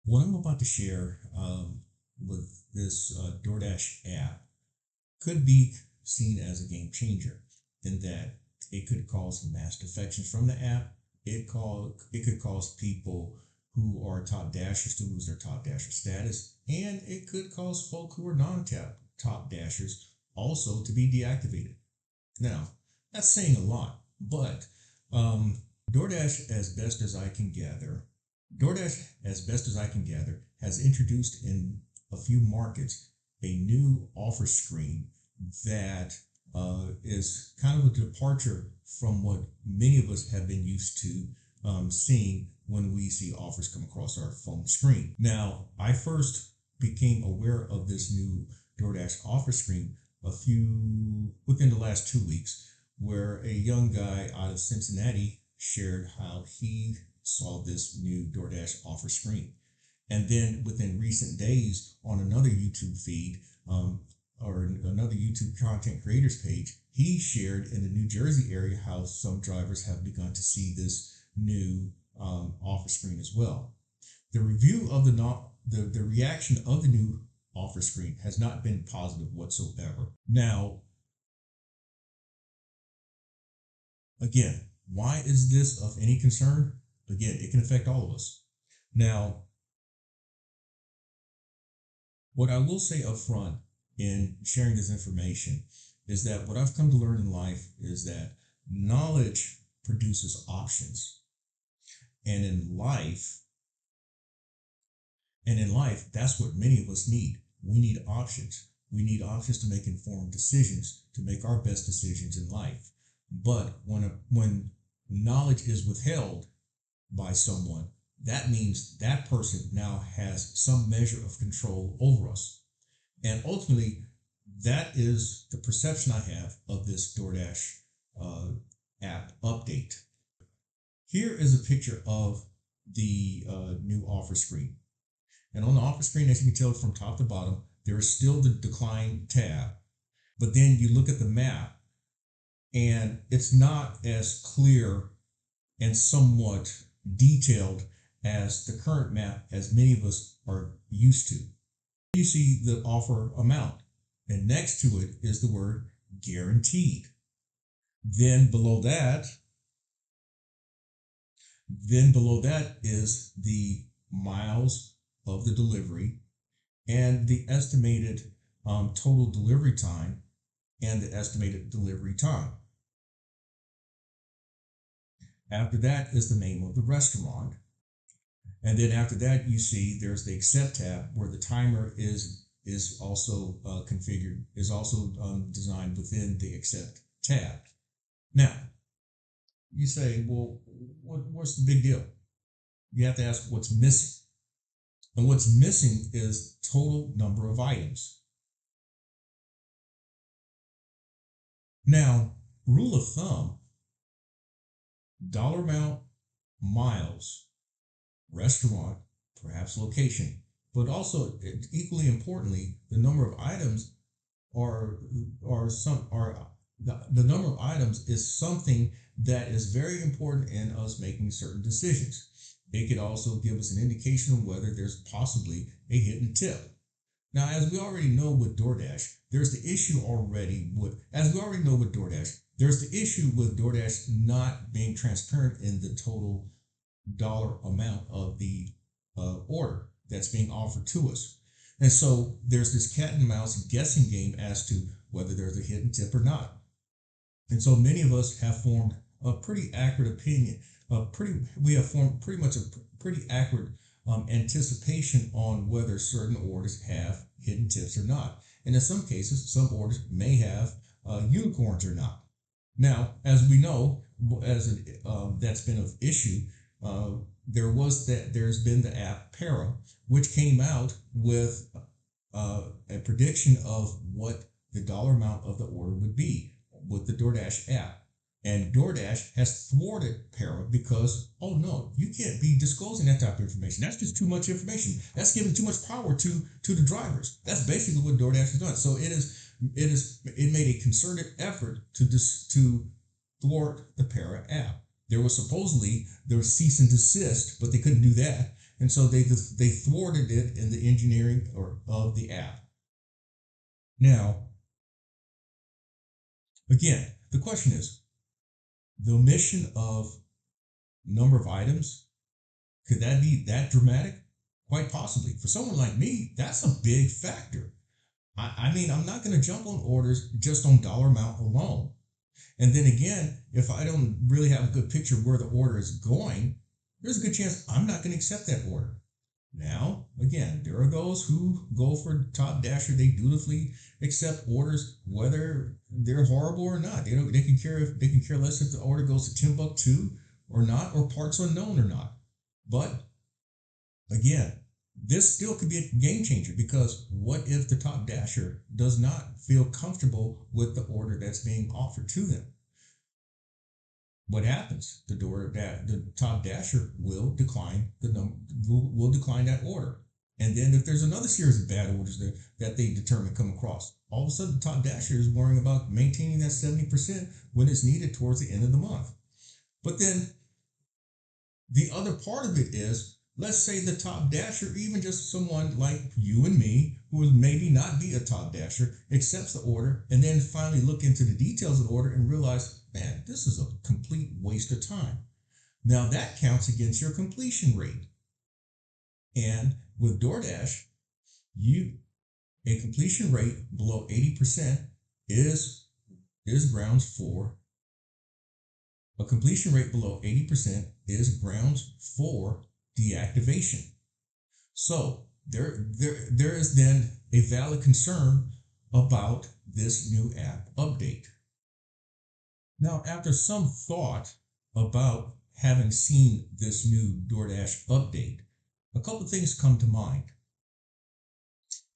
What I'm about to share with this DoorDash app could be seen as a game changer in that it could cause mass defections from the app. It could cause people who are top dashers to lose their top dasher status, and it could cause folk who are non-tap top dashers also to be deactivated. Now, that's saying a lot, but um, DoorDash, as best as I can gather, DoorDash, as best as I can gather, has introduced in a few markets a new offer screen that is kind of a departure from what many of us have been used to seeing when we see offers come across our phone screen. Now, I first became aware of this new DoorDash offer screen within the last 2 weeks, where a young guy out of Cincinnati shared how he saw this new DoorDash offer screen. And then within recent days, on another YouTube feed or another YouTube content creators page, he shared in the New Jersey area how some drivers have begun to see this new offer screen as well. The review of the reaction of the new offer screen has not been positive whatsoever. Now, again, why is this of any concern? Again, it can affect all of us. Now, what I will say up front in sharing this information is that what I've come to learn in life is that knowledge produces options. And in life, that's what many of us need. We need options. We need options to make informed decisions, to make our best decisions in life. But when knowledge is withheld by someone, that means that person now has some measure of control over us. And ultimately, that is the perception I have of this DoorDash uh, app update. Here is a picture of the new offer screen. And on the offer screen, as you can tell from top to bottom, there is still the decline tab. But then you look at the map, and it's not as clear and somewhat detailed as the current map as many of us are used to. You see the offer amount, and next to it is the word guaranteed. Then below that, then below that is the miles of the delivery and the estimated total delivery time and the estimated delivery time. After that is the name of the restaurant. And then after that, you see there's the accept tab where the timer is also configured, is also designed within the accept tab. Now, you say, well, what's the big deal? You have to ask what's missing. And what's missing is total number of items. Now, rule of thumb, dollar amount, miles, restaurant, perhaps location, but also equally importantly, the number of items are the number of items is something that is very important in us making certain decisions. It could also give us an indication of whether there's possibly a hidden tip. Now, as we already know with DoorDash, there's the issue already with, as we already know with DoorDash, there's the issue with DoorDash not being transparent in the total dollar amount of the order that's being offered to us. And so there's this cat and mouse guessing game as to whether there's a hidden tip or not. And so many of us have formed a pretty accurate opinion. We have formed pretty much a pretty accurate anticipation on whether certain orders have hidden tips or not. And in some cases, some orders may have unicorns or not. Now, as we know, that's been of issue. Uh, there's been the app Para, which came out with a prediction of what the dollar amount of the order would be with the DoorDash app. And DoorDash has thwarted Para because, oh no, you can't be disclosing that type of information. That's just too much information. That's giving too much power to the drivers. That's basically what DoorDash has done. So it made a concerted effort to thwart the Para app. There was cease and desist, but they couldn't do that. And so they thwarted it in the engineering or of the app. Now, again, the question is the omission of number of items. Could that be that dramatic? Quite possibly. For someone like me, that's a big factor. I mean, I'm not going to jump on orders just on dollar amount alone. And then again, if I don't really have a good picture of where the order is going, there's a good chance I'm not going to accept that order. Now, again, there are those who go for top dasher. They dutifully accept orders, whether they're horrible or not. They can care less if the order goes to Timbuktu or not, or parts unknown or not. But again, this still could be a game changer, because what if the top dasher does not feel comfortable with the order that's being offered to them? What happens? The top dasher will decline will decline that order. And then if there's another series of bad orders that they determine come across, all of a sudden the top dasher is worrying about maintaining that 70% when it's needed towards the end of the month. But then the other part of it is, let's say the top dasher, even just someone like you and me, who would maybe not be a top dasher, accepts the order and then finally look into the details of the order and realize, man, this is a complete waste of time. Now that counts against your completion rate. And with DoorDash, a completion rate below 80% is grounds for a completion rate below 80% is grounds for deactivation. So there is then a valid concern about this new app update. Now, after some thought about having seen this new DoorDash update, a couple of things come to mind.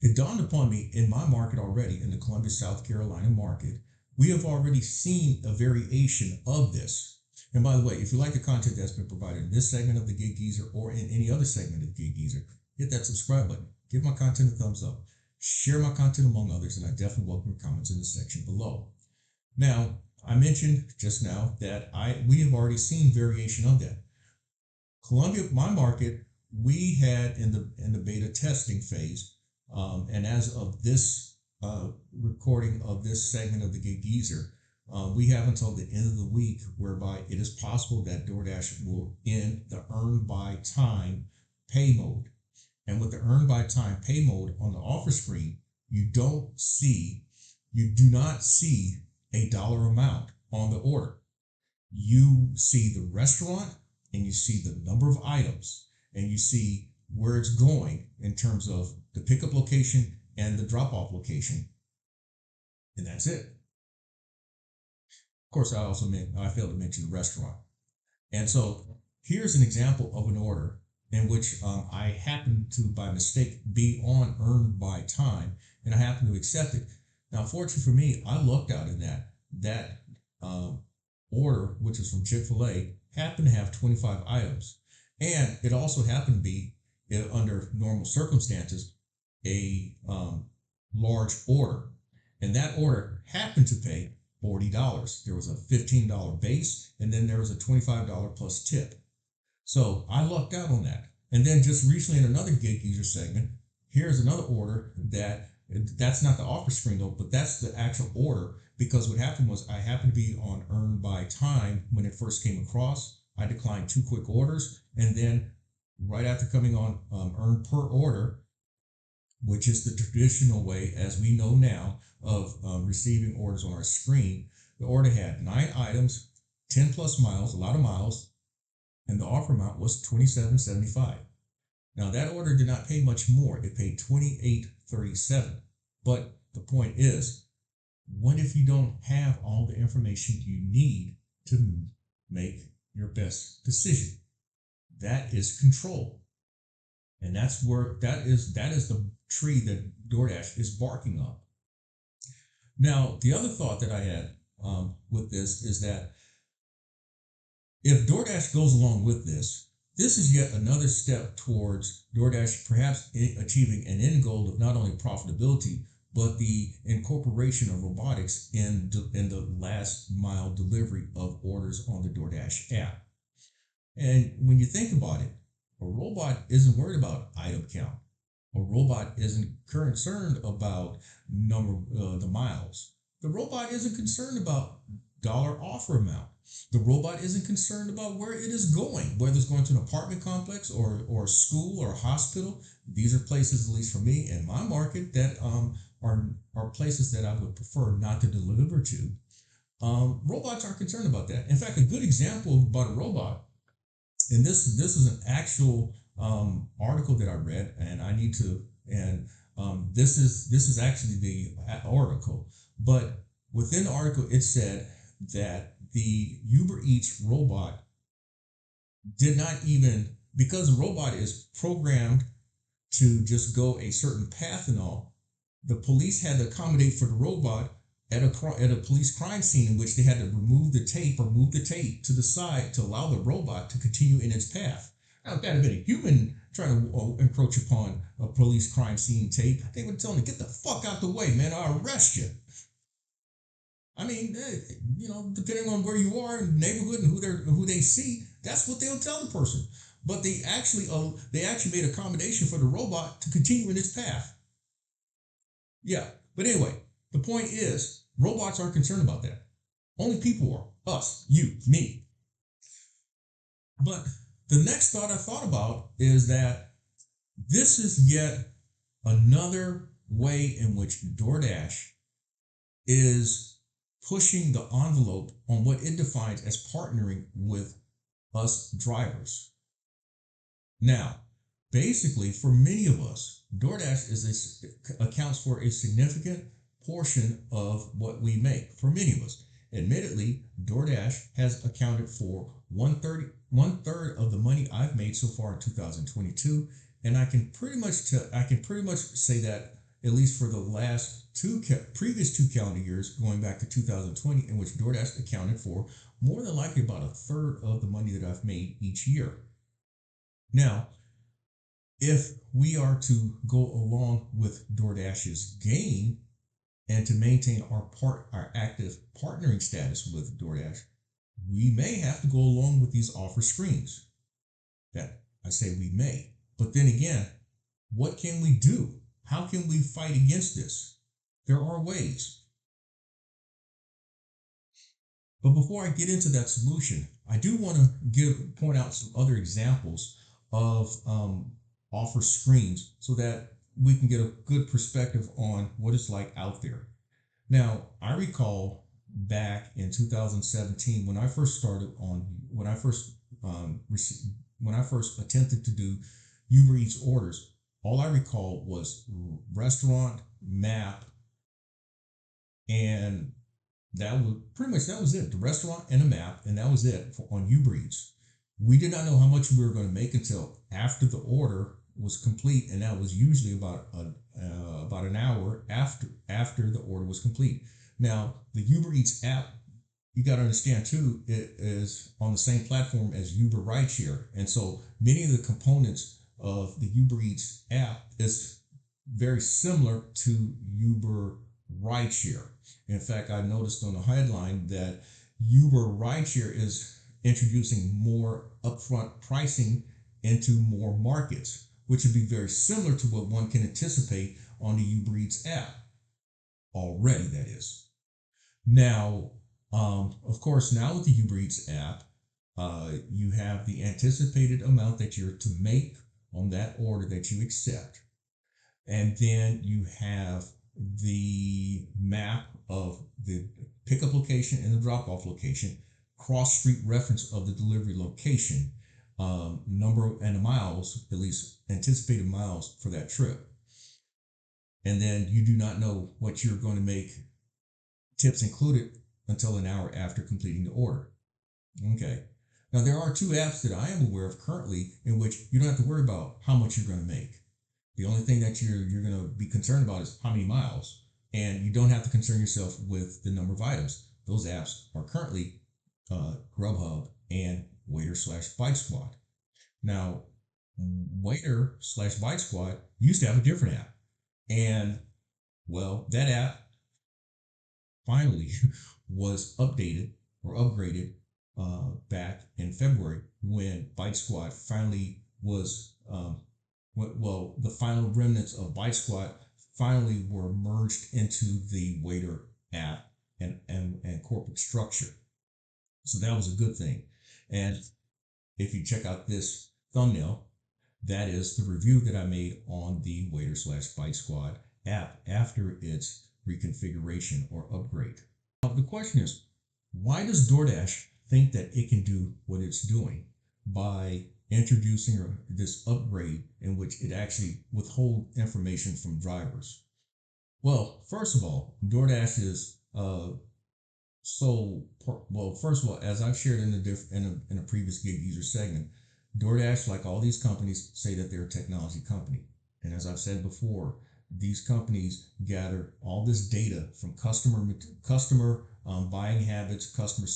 It dawned upon me, in my market already, in the Columbia, South Carolina market, we have already seen a variation of this. And by the way, if you like the content that's been provided in this segment of the Gig Geezer or in any other segment of the Gig Geezer, hit that subscribe button, give my content a thumbs up, share my content among others, and I definitely welcome your comments in the section below. Now, I mentioned just now that we have already seen variation of that. Columbia, my market, we had in the beta testing phase, and as of this recording of this segment of the Gig Geezer, we have until the end of the week whereby it is possible that DoorDash will end the earn by time pay mode. And with the earn by time pay mode on the offer screen, you do not see a dollar amount on the order. You see the restaurant and you see the number of items and you see where it's going in terms of the pickup location and the drop-off location. And that's it. Of course, I failed to mention the restaurant. And so here's an example of an order in which I happened to, by mistake, be on earned by time, and I happened to accept it. Now, fortunately for me, I lucked out in that order, which is from Chick-fil-A, happened to have 25 items. And it also happened to be, under normal circumstances, a large order. And that order happened to pay $40. There was a $15 base, and then there was a $25 plus tip. So I lucked out on that. And then just recently in another Gig Geezer segment, here's another order that's not the offer screen though, but that's the actual order, because what happened was I happened to be on earn by time when it first came across. I declined 2 quick orders, and then right after coming on earn per order, which is the traditional way, as we know now, of receiving orders on our screen. The order had 9 items, 10 plus miles, a lot of miles, and the offer amount was $27.75. Now that order did not pay much more. It paid $28.37. But the point is, what if you don't have all the information you need to make your best decision? That is control. And that's where that is the tree that DoorDash is barking up. Now, the other thought that I had with this is that if DoorDash goes along with this, this is yet another step towards DoorDash perhaps achieving an end goal of not only profitability, but the incorporation of robotics in the last mile delivery of orders on the DoorDash app. And when you think about it, A robot isn't worried about item count. A robot isn't concerned about the miles. The robot isn't concerned about dollar offer amount. The robot isn't concerned about where it is going, whether it's going to an apartment complex or a school or a hospital. These are places, at least for me in my market, that are places that I would prefer not to deliver to. Robots aren't concerned about that. In fact, a good example about a robot, and this is an actual article that I read, and I need to, and this is actually the article, but within the article it said that the Uber Eats robot did not even, because the robot is programmed to just go a certain path and all, the police had to accommodate for the robot at a police crime scene in which they had to remove the tape or move the tape to the side to allow the robot to continue in its path. Now, if that had been a human trying to encroach upon a police crime scene tape, they would tell him, get the fuck out the way, man, I'll arrest you. I mean, depending on where you are in the neighborhood and who they see, that's what they'll tell the person. But they actually made accommodation for the robot to continue in its path. Yeah, but anyway, the point is, robots aren't concerned about that. Only people are. Us, you, me. But the next thought I thought about is that this is yet another way in which DoorDash is pushing the envelope on what it defines as partnering with us drivers. Now, basically, for many of us, accounts for a significant portion of what we make. For many of us, admittedly, DoorDash has accounted for one third of the money I've made so far in 2022, and I can pretty much say that at least for the last previous 2 calendar years, going back to 2020, in which DoorDash accounted for more than likely about a third of the money that I've made each year. Now, if we are to go along with DoorDash's gain and to maintain our active partnering status with DoorDash, we may have to go along with these offer screens. That I say we may. But then again, what can we do? How can we fight against this? There are ways. But before I get into that solution, I do want to point out some other examples of offer screens so that we can get a good perspective on what it's like out there. Now, I recall back in 2017 when I first when I first attempted to do Uber Eats orders. All I recall was restaurant, map, and that was it. The restaurant and a map, and that was it on Uber Eats. We did not know how much we were going to make until after the order was complete, and that was usually about an hour after the order was complete. Now, the Uber Eats app, you got to understand too, it is on the same platform as Uber Rideshare, and so many of the components of the Uber Eats app is very similar to Uber Rideshare. In fact, I noticed on the headline that Uber Rideshare is introducing more upfront pricing into more markets, which would be very similar to what one can anticipate on the Uber Eats app already, that is. Now, of course, now with the Uber Eats app, you have the anticipated amount that you're to make on that order that you accept. And then you have the map of the pickup location and the drop-off location, cross-street reference of the delivery location, number and the miles, at least anticipated miles for that trip. And then you do not know what you're going to make, tips included, until an hour after completing the order. Okay. Now, there are 2 apps that I am aware of currently in which you don't have to worry about how much you're going to make. The only thing that you're going to be concerned about is how many miles, and you don't have to concern yourself with the number of items. Those apps are currently Grubhub and Waiter/Bite Squad. Now, Waiter/Bite Squad used to have a different app, and well, that app finally was updated or upgraded back in February when Bite Squad finally was well, the final remnants of Bite Squad finally were merged into the Waiter app and corporate structure. So that was a good thing. And if you check out this thumbnail, that is the review that I made on the Waiter slash Bite Squad app after its reconfiguration or upgrade. Now, the question is, why does DoorDash think that it can do what it's doing by introducing this upgrade in which it actually withhold information from drivers? Well, first of all, DoorDash is well, first of all, as I've shared in a previous gig user segment, DoorDash, like all these companies, say that they're a technology company. And as I've said before, these companies gather all this data from customer buying habits, customer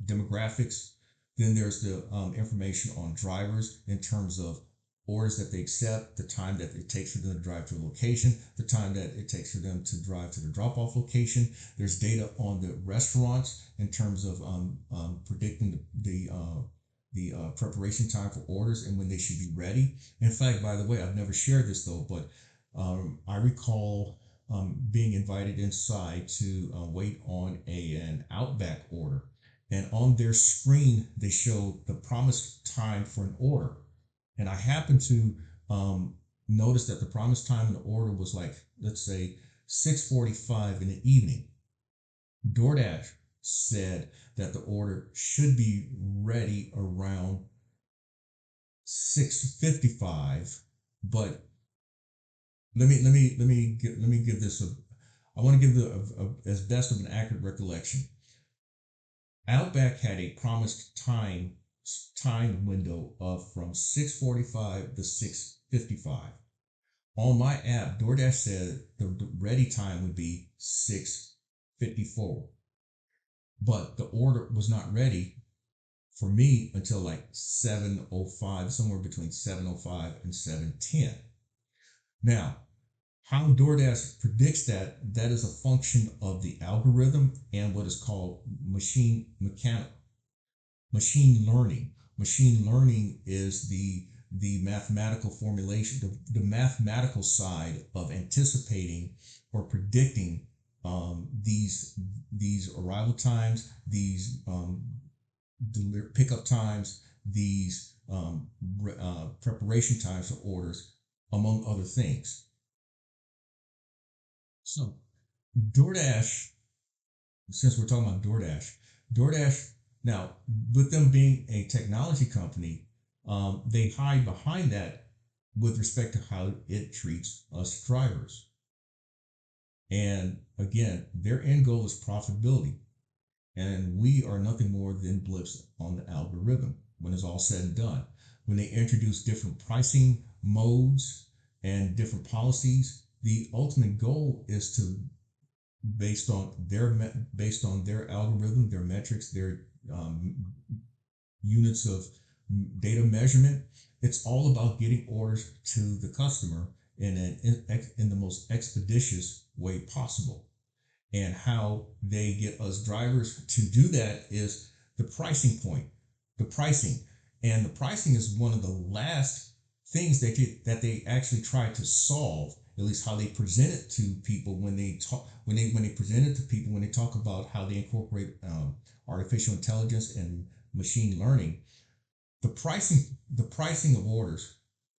demographics. Then there's the information on drivers in terms of orders that they accept, the time that it takes for them to drive to a location, the time that it takes for them to drive to the drop-off location. There's data on the restaurants in terms of predicting the preparation time for orders and when they should be ready. In fact, by the way, I've never shared this though, but I recall being invited inside to wait on an Outback order. And on their screen, they showed the promised time for an order. And I happened to notice that the promised time in the order was like, let's say, 6:45 in the evening. DoorDash said that the order should be ready around 6:55, but let me give this a I want to give as best of an accurate recollection. Outback had a promised time window of from 6:45 to 6:55. On my app, DoorDash said the ready time would be 6:54, but the order was not ready for me until like 7:05, somewhere between 7:05 and 7:10. Now, how DoorDash predicts that is a function of the algorithm and what is called machine learning. Machine learning is the mathematical formulation, the mathematical side of anticipating or predicting these arrival times, these pickup times, these preparation times for orders, among other things. So DoorDash, since we're talking about DoorDash, now with them being a technology company, they hide behind that with respect to how it treats us drivers. And again, their end goal is profitability. And we are nothing more than blips on the algorithm when it's all said and done. When they introduce different pricing modes and different policies, the ultimate goal is to based on their algorithm, their metrics, their um, units of data measurement. It's all about getting orders to the customer in the most expeditious way possible. And how they get us drivers to do that is the pricing point, the pricing. And the pricing is one of the last things that they actually try to solve, at least how they present it to people when they talk, when they present it to people, when they talk about how they incorporate artificial intelligence and machine learning. The pricing of orders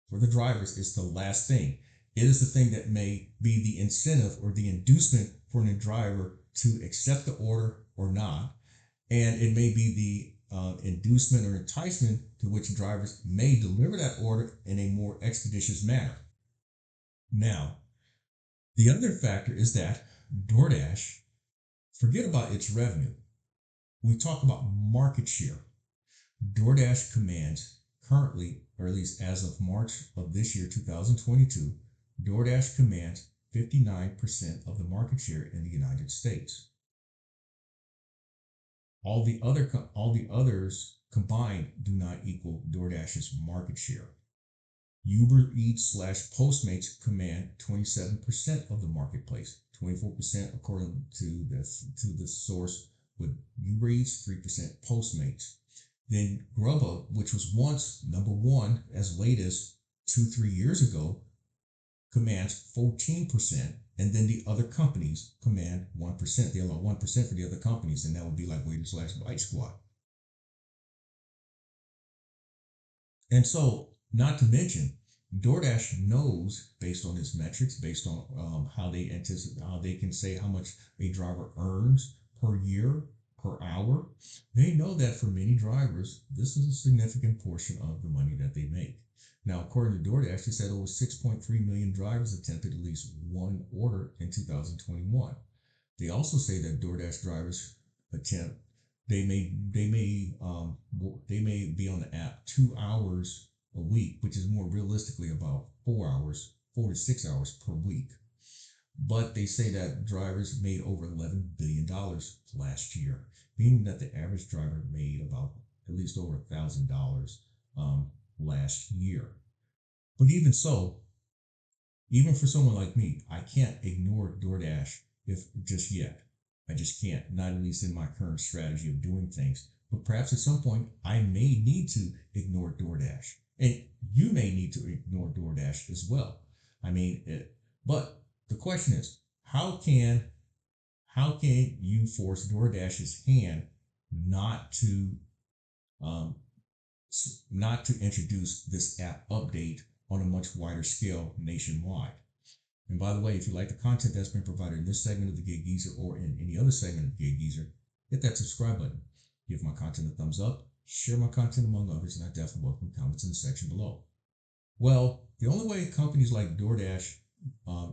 for the drivers is the last thing. It is the thing that may be the incentive or the inducement for the driver to accept the order or not. And it may be the inducement or enticement to which drivers may deliver that order in a more expeditious manner. Now, the other factor is that DoorDash, forget about its revenue. We talk about market share. DoorDash commands currently, or at least as of March of this year, 2022, DoorDash commands 59% of the market share in the United States. All the others combined do not equal DoorDash's market share. Uber Eats slash Postmates command 27% of the marketplace, 24% according to the source with Uber Eats, 3% Postmates. Then Grubhub, which was once number one as late as 2, 3 years ago, commands 14%. And then the other companies command 1%. They allow 1% for the other companies, and that would be like Waiter slash Bite Squad. And so, not to mention, DoorDash knows based on its metrics, based on how they anticipate, how they can say how much a driver earns per year, per hour. They know that for many drivers, this is a significant portion of the money that they make. Now, according to DoorDash, they said over 6.3 million drivers attempted at least one order in 2021. They also say that DoorDash drivers attempt they may be on the app 2 hours a week, which is more realistically about 4 hours, 4 to 6 hours per week. But they say that drivers made over $11 billion last year, meaning that the average driver made about at least over $1,000 last year. But even so, even for someone like me, I can't ignore DoorDash if just yet. I just can't, not at least in my current strategy of doing things. But perhaps at some point, I may need to ignore DoorDash. And you may need to ignore DoorDash as well. I mean, but the question is, how can you force DoorDash's hand not to um, not to introduce this app update on a much wider scale nationwide? And by the way, if you like the content that's been provided in this segment of the Gig Geezer or in any other segment of the Gig Geezer, hit that subscribe button. Give my content a thumbs up, share my content among others, and I definitely welcome comments in the section below. Well, the only way companies like DoorDash uh,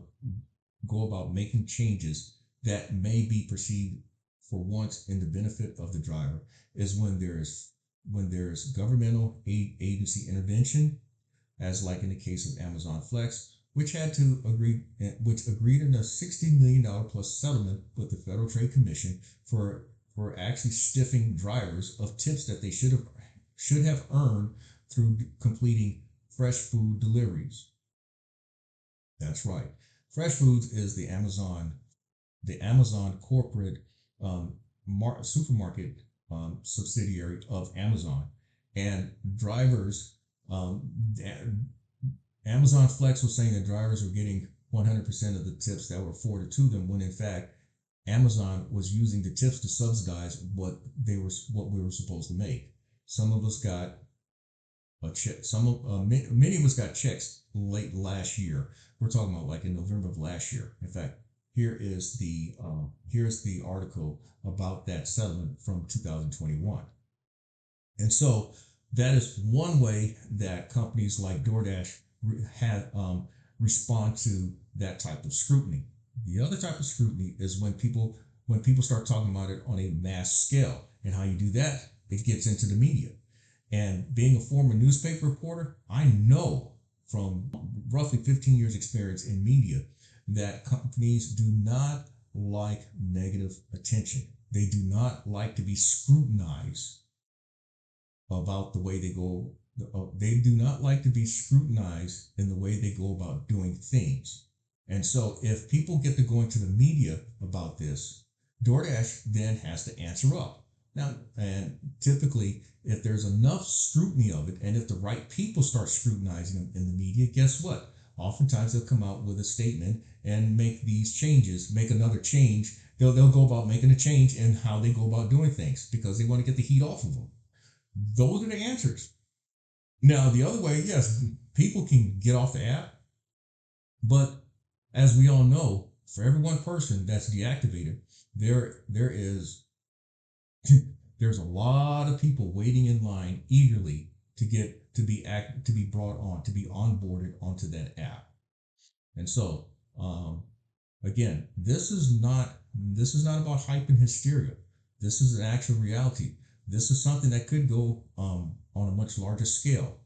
go about making changes that may be perceived for once in the benefit of the driver is when there's governmental agency intervention, as like in the case of Amazon Flex, which agreed in a $60 million plus settlement with the Federal Trade Commission for actually stiffing drivers of tips that they should have earned through completing fresh food deliveries. That's right. Fresh Foods is the Amazon corporate um, supermarket subsidiary of Amazon, and drivers. Um, Amazon Flex was saying that drivers were getting 100% of the tips that were afforded to them, when in fact Amazon was using the tips to subsidize what we were supposed to make. Some of us got a check. Many of us got checks late last year. We're talking about like in November of last year. In fact, here's the article about that settlement from 2021. And so that is one way that companies like DoorDash have respond to that type of scrutiny. The other type of scrutiny is when people start talking about it on a mass scale, and how you do that, it gets into the media. And being a former newspaper reporter, I know from roughly 15 years experience in media that companies do not like negative attention. They do not like to be scrutinized about the way they go. They do not like to be scrutinized in the way they go about doing things. And so if people get to go into the media about this, DoorDash then has to answer up. Now, and typically, if there's enough scrutiny of it, and if the right people start scrutinizing them in the media, guess what? Oftentimes they'll come out with a statement and make these changes, make another change. They'll go about making a change in how they go about doing things because they want to get the heat off of them. Those are the answers. Now, the other way, yes, people can get off the app, but as we all know, for every one person that's deactivated, there is there's a lot of people waiting in line eagerly to be brought on, to be onboarded onto that app. And so, again, this is not about hype and hysteria. This is an actual reality. This is something that could go on a much larger scale,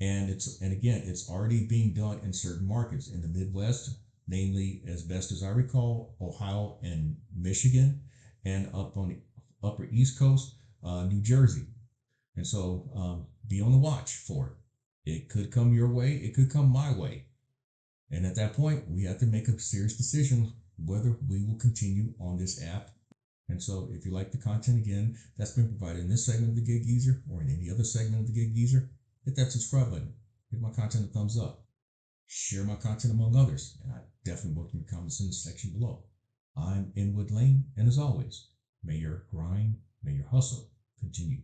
and again, it's already being done in certain markets in the Midwest, namely, as best as I recall, Ohio and Michigan, and up on the upper East Coast, New Jersey. And so, be on the watch for it. It could come your way. It could come my way. And at that point, we have to make a serious decision whether we will continue on this app And so if you like the content, again, that's been provided in this segment of the Gig Geezer or in any other segment of the Gig Geezer, hit that subscribe button. Give my content a thumbs up. Share my content among others, and I definitely welcome your comments in the section below. I'm Inwood Lane, and as always, may your grind, may your hustle continue.